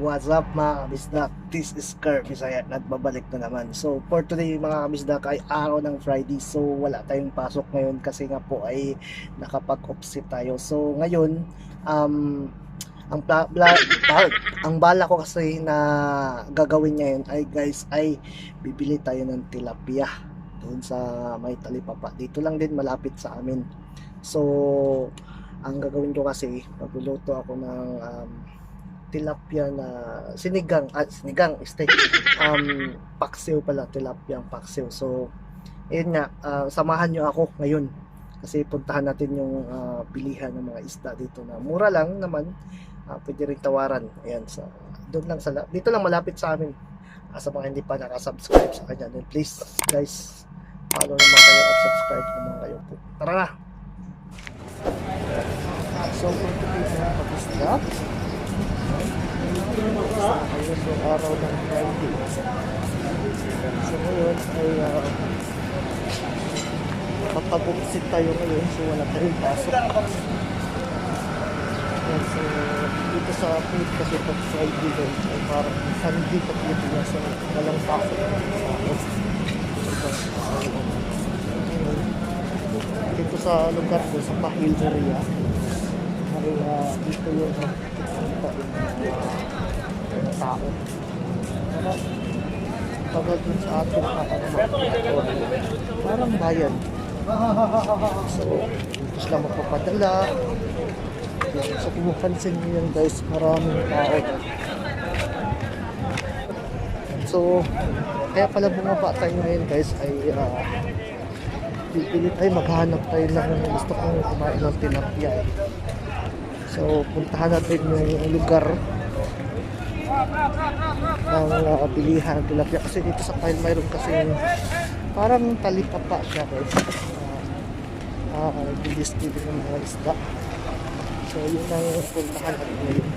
What's up mga kabisdak? This is Kerv, Bisaya, nagbabalik na naman. So for today mga kabisdak ay araw ng Friday. So wala tayong pasok ngayon kasi nga po ay nakapag-offset tayo. So ngayon, ang bala ko kasi na gagawin ngayon ay guys ay bibili tayo ng tilapia doon sa may talipapa. Dito lang din malapit sa amin. So ang gagawin ko kasi magluluto ako ng tilapia na sinigang steak, paksiw pala, tilapia paksiw. So ayun nga, samahan nyo ako ngayon kasi puntahan natin yung bilihan ng mga isda dito na mura lang naman, pwede rin tawaran. Ayan, doon lang dito lang malapit sa amin. Sa mga hindi pa nakasubscribe sa kanya, then please guys, follow naman kayo at subscribe naman kayo po. Tara na! So for today's mga kabisda, ayun yung araw ng Friday. So ngayon ay kapag-upsit tayo ngayon, so wala tayong pasok. Ayan, so dito sa food kasi pag Friday guys ay parang Sunday pa Pilipinas, so walang pasok dito sa lugar ko sa Pahil area ay dito yung tao. Pagod dun sa atin parang bayan. So dito sila magpapadala. So kung mapansin nyo yan guys, maraming tao. So kaya pala bumaba tayo ngayon guys ay pipilit ay maghanap tayo ng gusto kong kumain ng tilapia. So puntahan natin yung lugar ng bilihan ng tilapia kasi dito sa Kalye mayroon kasi parang talipapa siya guys. Bilis-bilis ng mga isda. So yun ang puntahan natin ngayon.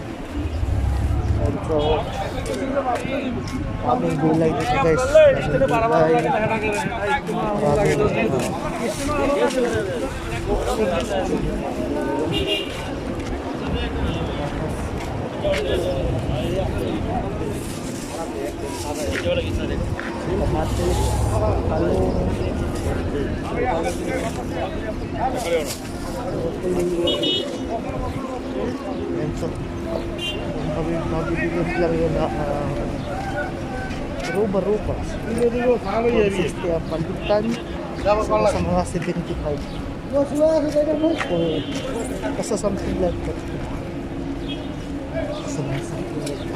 And so aming gulay dito guys. Aming gulay. Kamatis, talong, and so mabibilis lang yun na ruba-ruba. Kaya palitan sa mga 75. Kasi something like that. Something like that.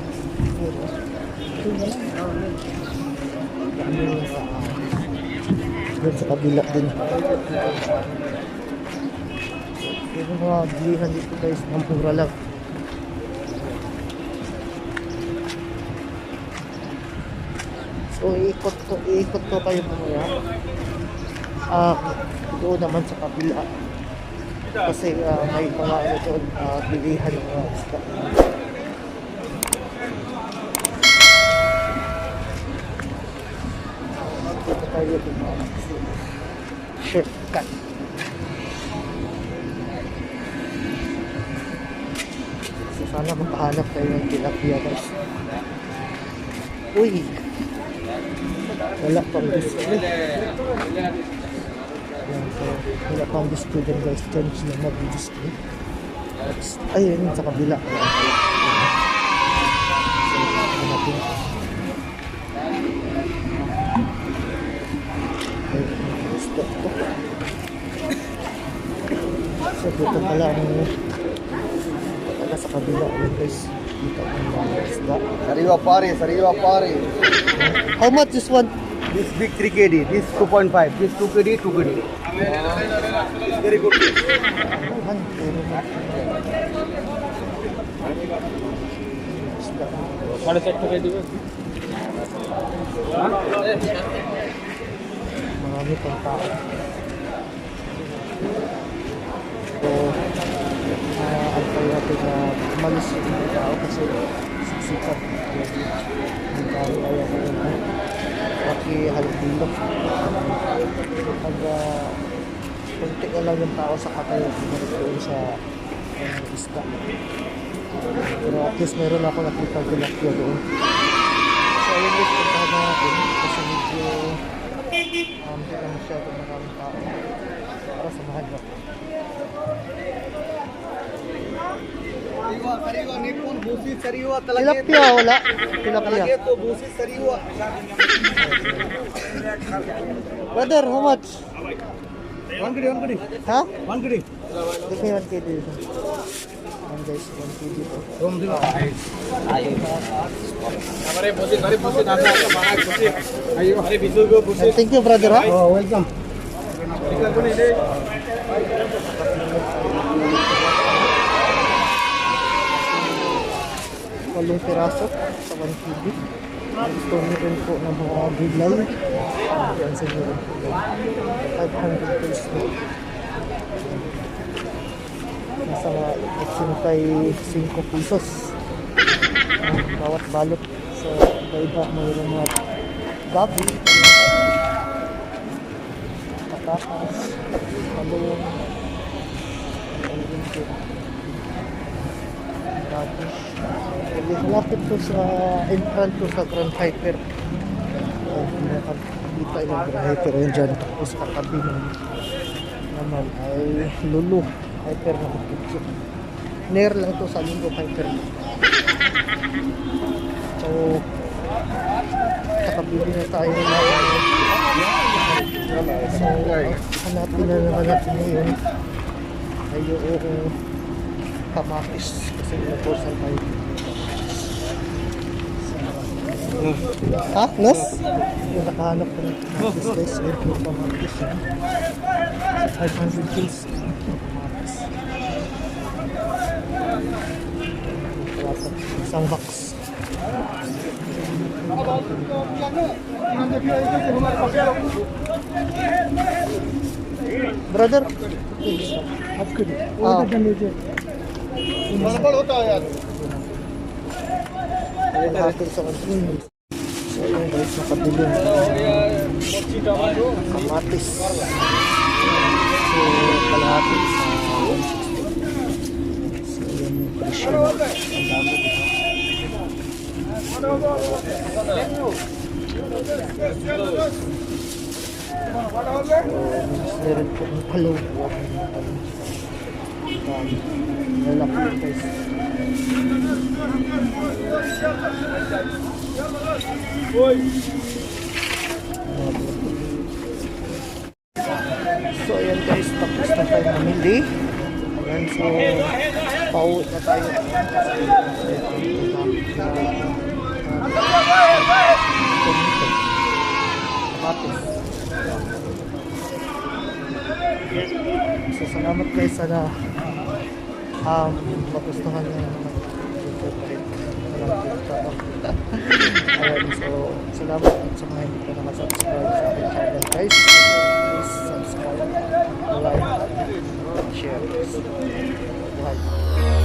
Doon sa kabila din. Yung mga bilihan dito guys, ang mura lang. So iikot ko kayo mamaya. Doon naman sa kabila. Kasi may mga doon bilihan ng mga isda. Dito tayo yung mga shortcut. So sana makahanap tayo ng tilapia guys. Uy! Wala pang display. Ayan, so wala pang display din guys. Change na mag-display. Ayun sa kabila. So natin. So dito pala ang taga sa kabila guys. Dito ang mga isda. Sariwa pare. How much this one? This big 3 kg, this 2.5, this 2 kg, 2 kg. Very good. Marami pang tao. So, antay natin na umalis yung mga tao kasi siksikat. Ang tao ayaw ko yun. Halos bilog. Pag kunti na lang yung tao sa katayo doon sa isda. Pero at least meron ako nakita tilapia doon. So ayun guys, puntahan na natin kasi medyo hindi na masyado maraming tao para samahan ko. Sariwa, Nippon, busi, sariwa, talagit. Tilapia wala. Tilapia. Talagit to, busi, sariwa. Brother, how much? 1 kg, 1 kg. Ha? 1 kg. Give me 1 kg. Ayan guys, 1 kg po. Rom diba? Amare busi, gari busi nasa ka banyak busi. Ayo, are bisu go busi. Thank you brother ha. Oh, welcome. Tinggal ko ni de. Walong piraso sa 1 kg. Gusto niyo rin po ng mga gulay. Yan sa inyo rin po. 500 pesos po. Nasa 85 pesos. Bawat balot. So, iba-iba. Mayroong mga gabi. Patatas. Talong. Ayun po. Radish. Malapit to sa in-front to sa Grand Hyper. Nakakita yung Grand Hyper yun dyan. Tapos katabi naman ay Lulu Hyper na kupitso. Near lang to sa Lulu Hyper. So, nakabili na tayo ng mga so, hanapin na naman natin ngayon ay yung kamatis kasi naposan tayo. Ha? Nos? Yung nakahanap ko ng kamatis guys. Yung kamatis yun. 500 kills. Kamatis. Isang box. Brother? Half kilo. Hahatin sa kantin. So yun guys, nakabili ng kamatis. So kalahati sa 160. So yun yung presyo. Ang dami. Meron po ng palaw. Lalaki yun guys. So ayan guys, tapos na tayo namili. Ayan, so pauwi na tayo. So salamat guys, sana magustuhan nyo naman. Ayan, so salamat at sa mga hindi pa nakasubscribe sa aking channel guys. Please subscribe, like, share. Bye.